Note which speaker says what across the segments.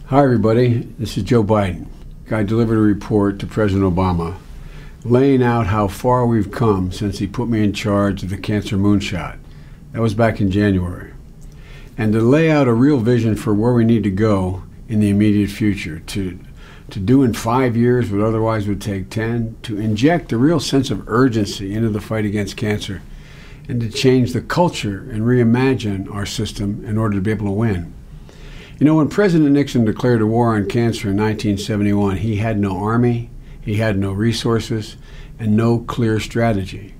Speaker 1: Hi everybody, this is Joe Biden. I delivered a report to President Obama laying out how far we've come since he put me in charge of the Cancer Moonshot. That was back in January. And to lay out a real vision for where we need to go in the immediate future, to do in 5 years what otherwise would take 10, to inject a real sense of urgency into the fight against cancer, and to change the culture and reimagine our system in order to be able to win. You know, when President Nixon declared a war on cancer in 1971, he had no army, he had no resources, and no clear strategy.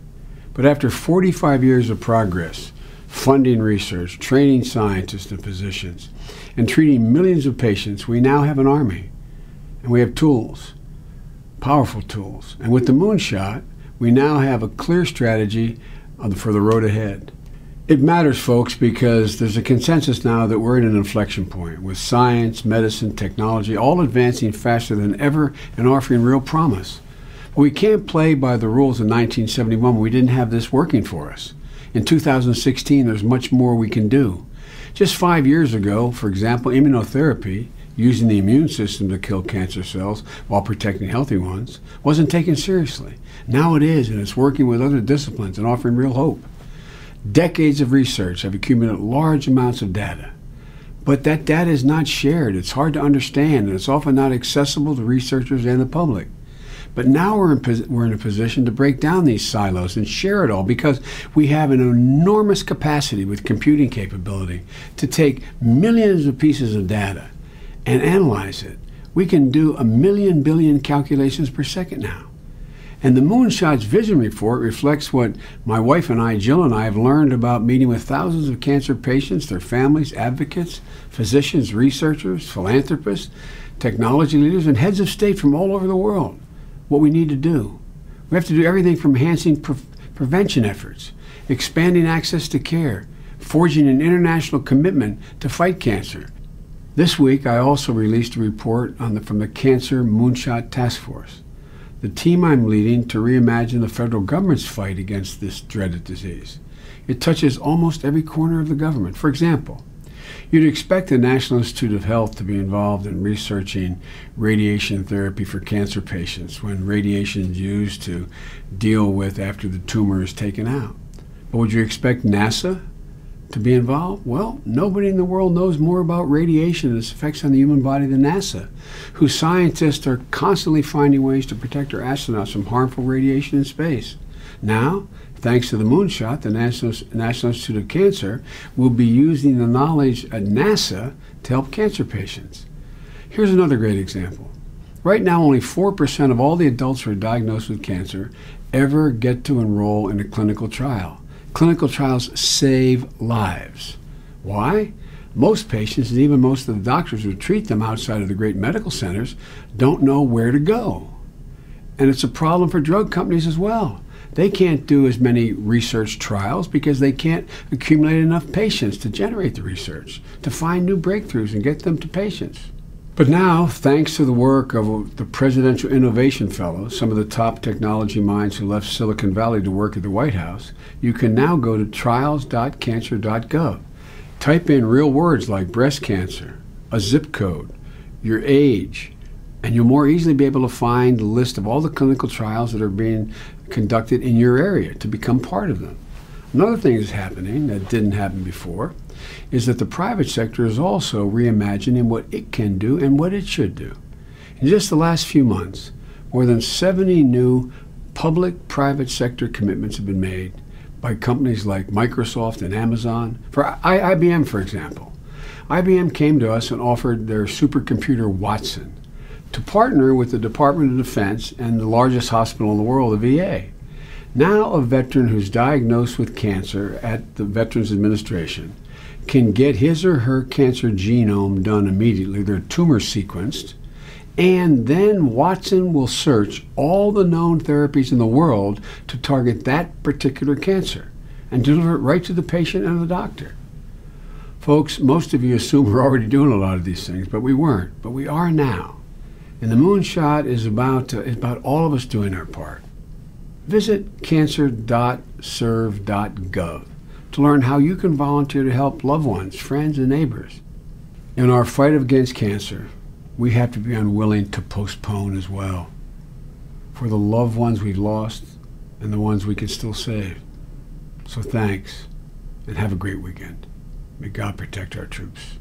Speaker 1: But after 45 years of progress, funding research, training scientists and physicians, and treating millions of patients, we now have an army. And we have tools, powerful tools. And with the Moonshot, we now have a clear strategy for the road ahead. It matters, folks, because there's a consensus now that we're at an inflection point with science, medicine, technology, all advancing faster than ever and offering real promise. But we can't play by the rules of 1971 when we didn't have this working for us. In 2016, there's much more we can do. Just 5 years ago, for example, immunotherapy, using the immune system to kill cancer cells while protecting healthy ones, wasn't taken seriously. Now it is, and it's working with other disciplines and offering real hope. Decades of research have accumulated large amounts of data. But that data is not shared. It's hard to understand, and it's often not accessible to researchers and the public. But now we're in a position to break down these silos and share it all, because we have an enormous capacity with computing capability to take millions of pieces of data and analyze it. We can do 1 billion calculations per second now. And the Moonshot's vision report reflects what my wife and I, Jill and I, have learned about meeting with thousands of cancer patients, their families, advocates, physicians, researchers, philanthropists, technology leaders, and heads of state from all over the world. What we need to do. We have to do everything from enhancing prevention efforts, expanding access to care, forging an international commitment to fight cancer. This week, I also released a report from the Cancer Moonshot Task Force, the team I'm leading to reimagine the federal government's fight against this dreaded disease. It touches almost every corner of the government. For example, you'd expect the National Institute of Health to be involved in researching radiation therapy for cancer patients when radiation is used to deal with after the tumor is taken out. But would you expect NASA to be involved? Well, nobody in the world knows more about radiation and its effects on the human body than NASA, whose scientists are constantly finding ways to protect our astronauts from harmful radiation in space. Now, thanks to the Moonshot, the National Institute of Cancer will be using the knowledge at NASA to help cancer patients. Here's another great example. Right now, only 4% of all the adults who are diagnosed with cancer ever get to enroll in a clinical trial. Clinical trials save lives. Why? Most patients, and even most of the doctors who treat them outside of the great medical centers, don't know where to go. And it's a problem for drug companies as well. They can't do as many research trials because they can't accumulate enough patients to generate the research, to find new breakthroughs and get them to patients. But now, thanks to the work of the Presidential Innovation Fellows, some of the top technology minds who left Silicon Valley to work at the White House, you can now go to trials.cancer.gov. Type in real words like breast cancer, a zip code, your age, and you'll more easily be able to find a list of all the clinical trials that are being conducted in your area to become part of them. Another thing that's happening that didn't happen before is that the private sector is also reimagining what it can do and what it should do. In just the last few months, more than 70 new public-private sector commitments have been made by companies like Microsoft and Amazon. For IBM, for example, IBM came to us and offered their supercomputer Watson to partner with the Department of Defense and the largest hospital in the world, the VA. Now a veteran who's diagnosed with cancer at the Veterans Administration can get his or her cancer genome done immediately, their tumor sequenced, and then Watson will search all the known therapies in the world to target that particular cancer and deliver it right to the patient and the doctor. Folks, most of you assume we're already doing a lot of these things, but we weren't. But we are now. And the Moonshot is about all of us doing our part. Visit cancer.serve.gov to learn how you can volunteer to help loved ones, friends, and neighbors. In our fight against cancer, we have to be unwilling to postpone as well, for the loved ones we've lost and the ones we can still save. So thanks, and have a great weekend. May God protect our troops.